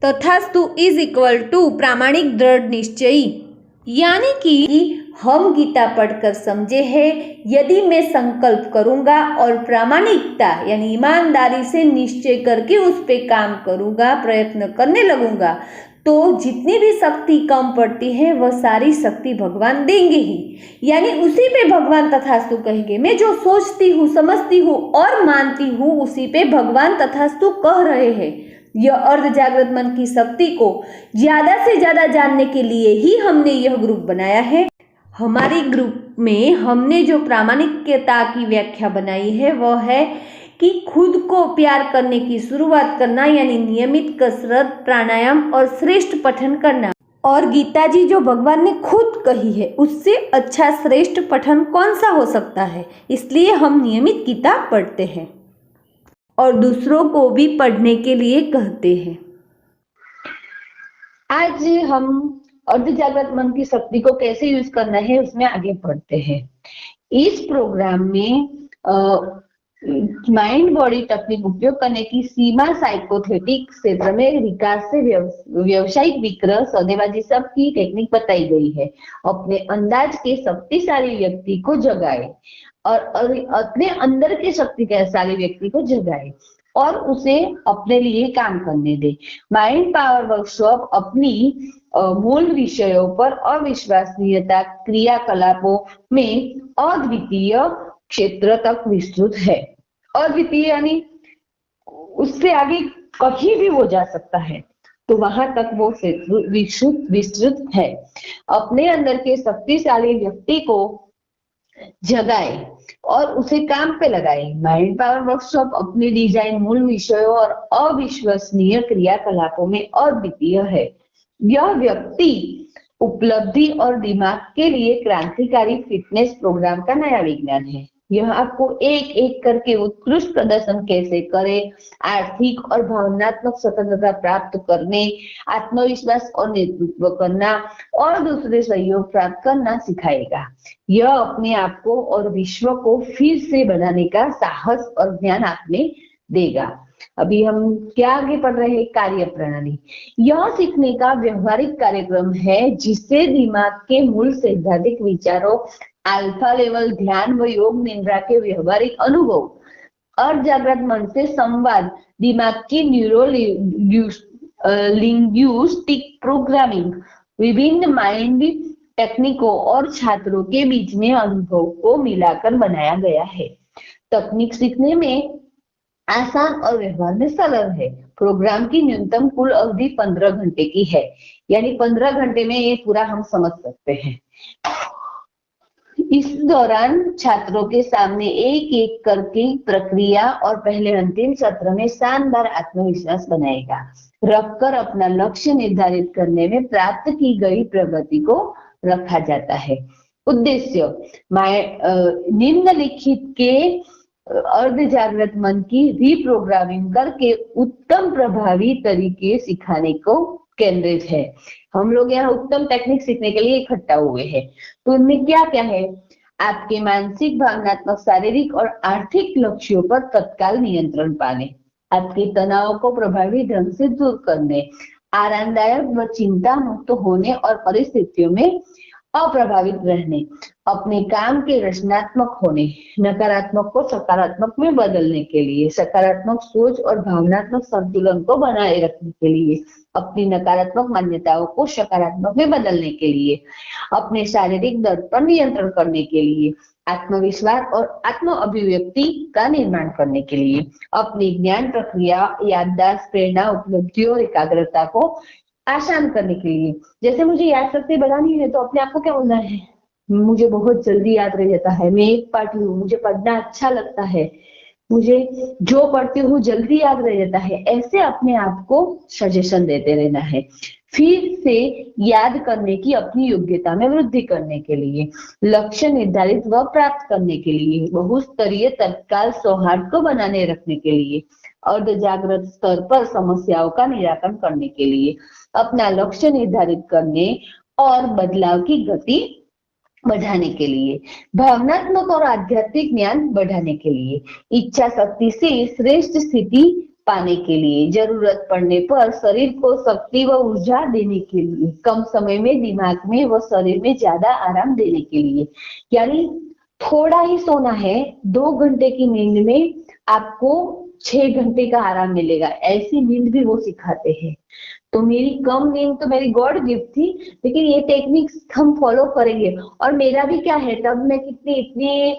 तथास्तु is equal to प्रामाणिक दृढ़ निश्चयी। यानी कि हम गीता पढ़कर समझे हैं, यदि मैं संकल्प करूंगा और प्रामाणिकता यानी ईमानदारी से निश्चय करके उस पे काम करूंगा, प्रयत्न करने लगूंगा, तो जितनी भी शक्ति कम पड़ती है वह सारी शक्ति भगवान देंगे ही। यानी उसी पे भगवान तथास्तु कहेंगे। मैं जो सोचती हूँ, समझती हूँ और मानती हूँ, उसी पे भगवान तथास्तु कह रहे हैं। यह अर्ध जागृत मन की शक्ति को ज्यादा से ज्यादा जानने के लिए ही हमने यह ग्रुप बनाया है। हमारी ग्रुप में हमने जो प्रामाणिकता की व्याख्या बनाई है वह है कि खुद को प्यार करने की शुरुआत करना, यानी नियमित कसरत, प्राणायाम और श्रेष्ठ पठन करना। और गीता जी जो भगवान ने खुद कही है, उससे अच्छा श्रेष्ठ पठन कौन सा हो सकता है। इसलिए हम नियमित गीता पढ़ते हैं और दूसरों को भी पढ़ने के लिए कहते हैं। आज हम अर्ध जागृत मन की शक्ति को कैसे यूज करना है उसमें आगे बढ़ते हैं। इस प्रोग्राम में माइंड बॉडी तकनीक उपयोग करने की सीमा साइकोथेटिक क्षेत्र में विकास से व्यवसायिक विक्रय, सौदेबाजी सबकी टेक्निक बताई गई है। अपने अंदाज के शक्तिशाली व्यक्ति को जगाए और अपने अंदर के शक्तिशाली व्यक्ति को जगाए और उसे अपने लिए काम करने दे। माइंड पावर वर्कशॉप अपनी मूल विषयों पर अविश्वसनीयता क्रियाकलापों में अद्वितीय क्षेत्र तक विस्तृत है। अद्वितीय यानी उससे आगे कहीं भी वो जा सकता है, तो वहां तक वो विस्तृत है। अपने अंदर के शक्तिशाली व्यक्ति को जगाए और उसे काम पे लगाए। माइंड पावर वर्कशॉप अपने डिजाइन मूल विषयों और अविश्वसनीय क्रियाकलापों में अद्वितीय है। यह व्यक्ति उपलब्धि और दिमाग के लिए क्रांतिकारी फिटनेस प्रोग्राम का नया विज्ञान है। यह आपको एक एक करके उत्कृष्ट प्रदर्शन कैसे करें, आर्थिक और भावनात्मक स्वतंत्रता प्राप्त करने, आत्मविश्वास और नेतृत्व करना और दूसरे सहयोग प्राप्त करना सिखाएगा। यह अपने आप को और विश्व को फिर से बनाने का साहस और ज्ञान आपने देगा। अभी हम क्या आगे पढ़ रहे हैं, कार्य प्रणाली। यह सीखने का व्यवहारिक कार्यक्रम है जिससे दिमाग के मूल सैद्धांतिक विचारों, अल्फा लेवल ध्यान व योग निद्रा के व्यवहारिक अनुभव और जागृत मन से संवाद, दिमाग की न्यूरो लिंग्विस्टिक प्रोग्रामिंग, विभिन्न माइंड टेक्निकों और छात्रों के बीच में अनुभव को मिलाकर बनाया गया है। तकनीक सीखने में आसान और व्यवहार में सरल है। प्रोग्राम की न्यूनतम कुल अवधि 15 घंटे की है, यानी 15 घंटे में ये पूरा हम समझ सकते हैं। इस दौरान छात्रों के सामने एक एक करके प्रक्रिया और पहले अंतिम सत्र में शानदार आत्मविश्वास बनाएगा, रखकर अपना लक्ष्य निर्धारित करने में प्राप्त की गई प्रगति को रखा जाता है। उद्देश्य निम्नलिखित के अर्ध जागृत मन की रीप्रोग्रामिंग करके उत्तम प्रभावी तरीके सिखाने को केंद्रित है। हम लोग यहाँ उत्तम टेक्निक सीखने के लिए इकट्ठा हुए हैं। तो उनमें क्या क्या है, आपके मानसिक, भावनात्मक, शारीरिक और आर्थिक लक्ष्यों पर तत्काल नियंत्रण पाने, आपके तनाव को प्रभावी ढंग से दूर करने, आरामदायक व चिंता मुक्त होने और परिस्थितियों में अप्रभावित रहने, अपने काम के रचनात्मक होने, नकारात्मक को सकारात्मक में बदलने के लिए, सकारात्मक सोच और भावनात्मक संतुलन को बनाए रखने के लिए, अपनी नकारात्मक मान्यताओं को सकारात्मक में बदलने के लिए, अपने शारीरिक दर्द पर नियंत्रण करने के लिए, आत्मविश्वास और आत्म अभिव्यक्ति का निर्माण करने के लिए, अपनी ज्ञान प्रक्रिया, याददाश्त, प्रेरणा, उपलब्धियों और एकाग्रता को आसान करने के लिए। जैसे मुझे याद शक्ति बढ़ानी है तो अपने आप को क्या बोलना है, मुझे बहुत जल्दी याद रह जाता है, मैं एक पार्टी हूँ, मुझे पढ़ना अच्छा लगता है, मुझे जो पढ़ती हूँ जल्दी याद रह जाता है। ऐसे अपने आप को सजेशन देते रहना है। फिर से याद करने की अपनी योग्यता में वृद्धि करने के लिए, लक्ष्य निर्धारित व प्राप्त करने के लिए, बहुस्तरीय तत्काल सौहार्द को बनाने रखने के लिए, अर्ध जागृत स्तर पर समस्याओं का निराकरण करने के लिए, अपना लक्ष्य निर्धारित करने और बदलाव की गति बढ़ाने के लिए, भावनात्मक और आध्यात्मिक ज्ञान बढ़ाने के लिए, इच्छा शक्ति से श्रेष्ठ स्थिति पाने के लिए, जरूरत पड़ने पर शरीर को शक्ति व ऊर्जा देने के लिए, कम समय में दिमाग में व शरीर में ज्यादा आराम देने के लिए। यानी थोड़ा ही सोना है, 2 घंटे की नींद में आपको 6 घंटे का आराम मिलेगा, ऐसी नींद भी वो सिखाते हैं। तो मेरी कम नींद तो मेरी गॉड गिफ्ट थी, लेकिन ये टेक्निक्स हम फॉलो करेंगे। और मेरा भी क्या है, तब मैं कितनी इतनी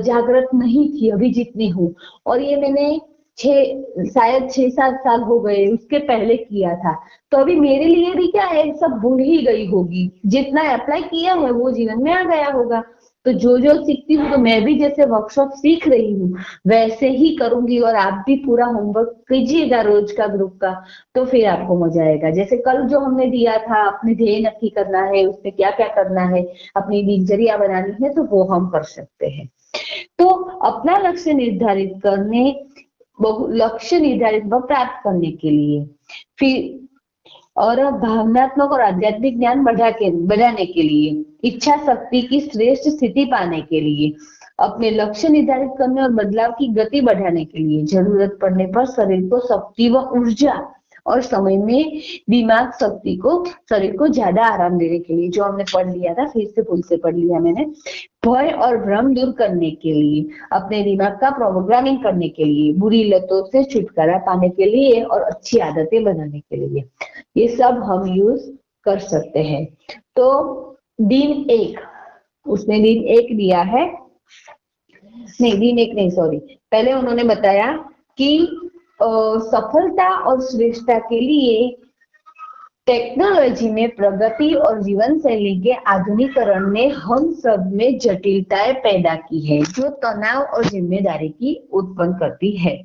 जागृत नहीं थी अभी जितनी हूँ, और ये मैंने शायद 6-7 साल हो गए उसके पहले किया था। तो अभी मेरे लिए भी क्या है, सब भूल ही गई होगी, जितना अप्लाई किया है वो जीवन में आ गया होगा। तो जो जो सीखती हूँ, तो मैं भी जैसे वर्कशॉप सीख रही हूँ वैसे ही करूंगी, और आप भी पूरा होमवर्क कीजिएगा रोज का ग्रुप का, तो फिर आपको मजा आएगा। जैसे कल जो हमने दिया था, अपने ध्येय नक्की करना है, उसमें क्या क्या करना है, अपनी दिनचर्या बनानी है, तो वो हम कर सकते हैं। तो अपना लक्ष्य निर्धारित करने, लक्ष्य निर्धारित व प्राप्त करने के लिए, फिर और भावनात्मक और आध्यात्मिक ज्ञान बढ़ाने के लिए, इच्छा शक्ति की श्रेष्ठ स्थिति पाने के लिए, अपने लक्ष्य निर्धारित करने और बदलाव की गति बढ़ाने के लिए, जरूरत पड़ने पर शरीर को शक्ति व ऊर्जा और समय में दिमाग शक्ति को, शरीर को ज्यादा आराम देने के लिए, जो हमने पढ़ लिया था, फिर से भूल से पढ़ लिया मैंने, भय और भ्रम दूर करने के लिए, अपने दिमाग का प्रोग्रामिंग करने के लिए, बुरी लतों से छुटकारा पाने के लिए और अच्छी आदतें बनाने के लिए, ये सब हम यूज कर सकते हैं। तो दिन 1, उसने दिन 1 दिया है, नहीं दिन 1 नहीं, सॉरी, पहले उन्होंने बताया कि सफलता और श्रेष्ठता के लिए टेक्नोलॉजी में प्रगति और जीवन शैली के आधुनिकीकरण ने हम सब में जटिलताएं पैदा की है, जो तनाव और जिम्मेदारी की उत्पन्न करती है।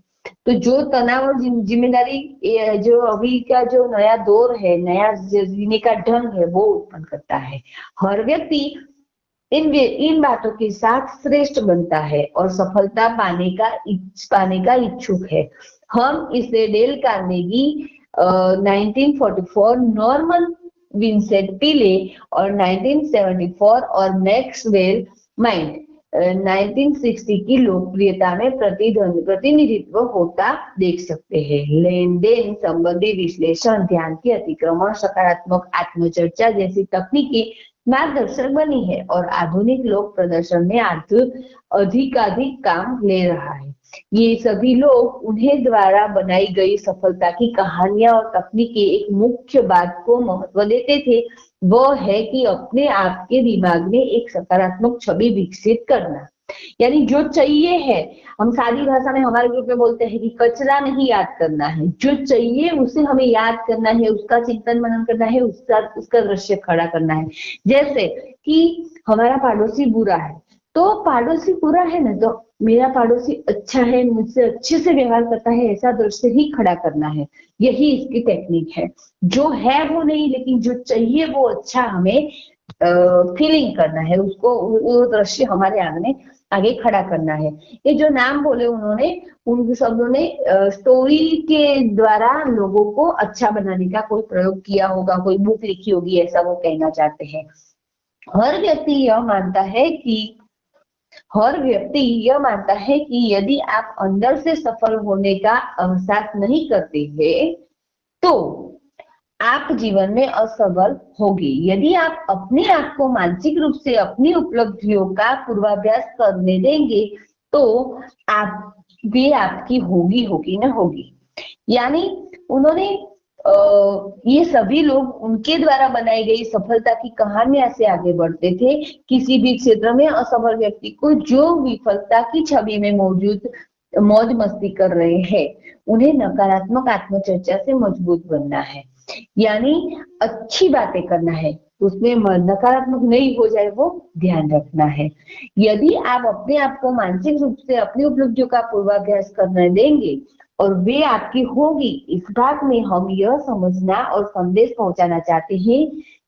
तो जो तनाव और जिम्मेदारी, जो अभी का जो नया दौर है, नया जीने का ढंग है, वो उत्पन्न करता है। हर व्यक्ति इन बातों के साथ श्रेष्ठ बनता है और सफलता पाने का इच्छुक है। हम इसे डेल कार्नेगी 1944, नॉर्मन विंसेंट पीले और 1974 और मैक्सवेल माइंड 1960 की लोकप्रियता में प्रतिनिधित्व होता देख सकते हैं। लेन देन संबंधी विश्लेषण, ध्यान के अतिक्रमण, सकारात्मक आत्मचर्चा जैसी तकनीकें मार्गदर्शक बनी है, और आधुनिक लोक प्रदर्शन में अधिकाधिक काम ले रहा है। ये सभी लोग उन्हें द्वारा बनाई गई सफलता की कहानियां और तकनीकें एक मुख्य बात को महत्व देते थे, वो है कि अपने आप के दिमाग में एक सकारात्मक छवि विकसित करना। यानी जो चाहिए है, हम सादी भाषा में हमारे ग्रुप में बोलते हैं कि कचरा नहीं याद करना है, जो चाहिए उसे हमें याद करना है, उसका चिंतन मनन करना है, उसका दृश्य खड़ा करना है। जैसे कि हमारा पड़ोसी बुरा है, तो पड़ोसी बुरा है ना, तो मेरा पड़ोसी अच्छा है, मुझसे अच्छे से व्यवहार करता है, ऐसा दृश्य ही खड़ा करना है। यही इसकी टेक्निक है। जो है वो नहीं, लेकिन जो चाहिए वो अच्छा हमें फीलिंग करना है, उसको वो दृश्य हमारे आगे खड़ा करना है। ये जो नाम बोले उन्होंने, उन शब्दों ने स्टोरी के द्वारा लोगों को अच्छा बनाने का कोई प्रयोग किया होगा, कोई बुक लिखी होगी, ऐसा वो कहना चाहते हैं। हर व्यक्ति यह मानता है कि यदि आप अंदर से सफल होने का एहसास नहीं करते हैं, तो आप जीवन में असफल होगी। यदि आप अपने आप को मानसिक रूप से अपनी उपलब्धियों का पूर्वाभ्यास करने देंगे, तो वे आपकी होगी ना होगी। यानी उन्होंने ये सभी लोग उनके द्वारा बनाई गई सफलता की कहानियां से आगे बढ़ते थे। किसी भी क्षेत्र में असफल व्यक्ति को जो विफलता की छवि में मौजूद मौज मस्ती कर रहे हैं, उन्हें नकारात्मक आत्मचर्चा से मजबूत बनना है। यानी अच्छी बातें करना है, उसमें नकारात्मक नहीं हो जाए वो ध्यान रखना है। यदि आप अपने आप को मानसिक रूप से अपनी उपलब्धियों का पूर्वाभ्यास करने देंगे और वे आपकी होगी, इस बात में हम यह समझना और संदेश पहुंचाना चाहते हैं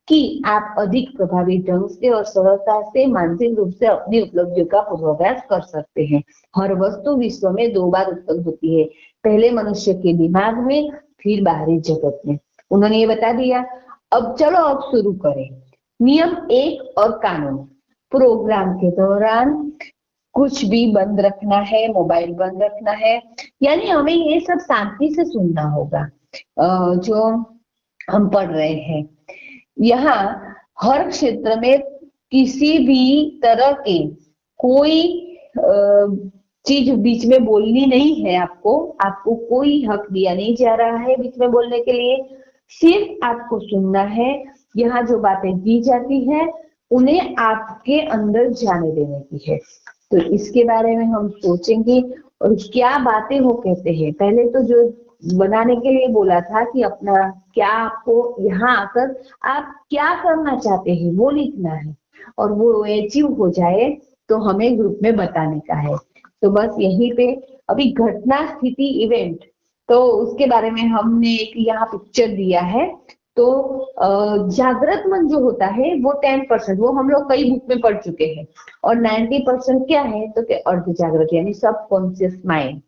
कि आप अधिक प्रभावी ढंग से और सरलता से मानसिक रूप से अपनी उपलब्धियों का पूर्वाभ्यास कर सकते हैं। हर वस्तु विश्व में 2 बार उत्पन्न होती है, पहले मनुष्य के दिमाग में, फिर बाहरी जगत में। उन्होंने ये बता दिया। अब चलो अब शुरू करें। नियम 1 और कानून। प्रोग्राम के दौरान कुछ भी बंद रखना है, मोबाइल बंद रखना है, यानी हमें ये सब शांति से सुनना होगा जो हम पढ़ रहे हैं। यहाँ हर क्षेत्र में किसी भी तरह के कोई चीज बीच में बोलनी नहीं है। आपको कोई हक दिया नहीं जा रहा है बीच में बोलने के लिए, सिर्फ आपको सुनना है। यहाँ जो बातें दी जाती है उन्हें आपके अंदर जाने देने की है। तो इसके बारे में हम सोचेंगे और क्या बातें हो कहते हैं। पहले तो जो बनाने के लिए बोला था कि अपना क्या, आपको यहाँ आकर आप क्या करना चाहते हैं वो लिखना है, और वो अचीव हो जाए तो हमें ग्रुप में बताने का है। तो बस यहीं पे अभी घटना, स्थिति, इवेंट, तो उसके बारे में हमने एक यहाँ पिक्चर दिया है। तो जागृत मन जो होता है वो 10%, वो हम लोग कई बुक में पढ़ चुके हैं, और 90% क्या है तो कि अर्ध जागृत यानी सब कॉन्शियस माइंड।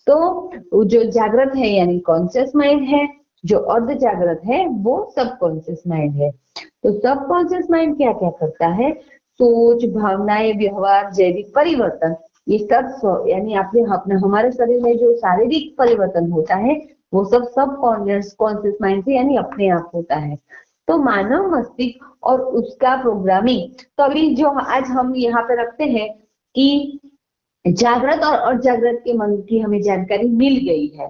तो जो जागृत है यानी कॉन्शियस माइंड है, जो अर्ध जागृत है वो सब कॉन्शियस माइंड है। तो सब कॉन्शियस माइंड क्या क्या करता है, सोच, भावनाएं, व्यवहार, जैविक परिवर्तन, ये सब यानी अपने हमारे शरीर में जो शारीरिक परिवर्तन होता है वो सब कॉन्शियस माइंड से यानी अपने आप होता है। तो मानव मस्तिष्क और उसका प्रोग्रामिंग, तो अभी जो आज हम यहाँ पे रखते हैं कि जागृत और अजागृत के मन की हमें जानकारी मिल गई है,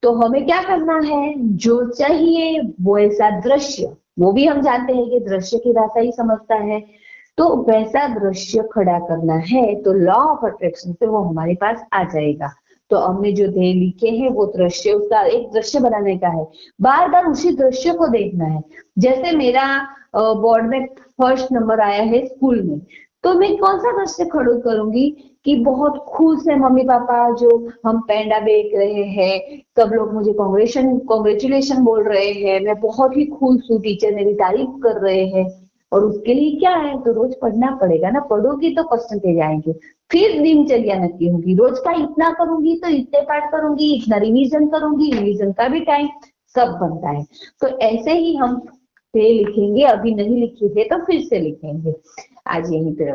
तो हमें क्या करना है, जो चाहिए वो ऐसा दृश्य, वो भी हम जानते हैं कि दृश्य की भाषा ही समझता है, तो वैसा दृश्य खड़ा करना है। तो लॉ ऑफ अट्रैक्शन से वो हमारे पास आ जाएगा। तो हमने जो ध्येय लिखे हैं वो दृश्य, उसका एक दृश्य बनाने का है, बार बार उसी दृश्य को देखना है। जैसे मेरा बोर्ड में फर्स्ट नंबर आया है स्कूल में, तो मैं कौन सा दृश्य खड़ा करूंगी कि बहुत खुश है मम्मी पापा, जो हम पेंडा बेच रहे हैं, सब लोग मुझे कॉन्ग्रेचुलेशन बोल रहे हैं, मैं बहुत ही खुश हूँ, टीचर मेरी तारीफ कर रहे हैं। और उसके लिए क्या है, तो रोज पढ़ना पड़ेगा ना, पढ़ोगी तो परसेंटेज आएंगे। फिर दिनचर्या नक्की होगी, रोज का इतना करूंगी तो इतने पाठ करूंगी, इतना रिवीजन करूंगी, रिवीजन का भी टाइम सब बनता है। तो ऐसे ही हम से लिखेंगे, अभी नहीं लिखे थे तो फिर से लिखेंगे। आज यहीं पे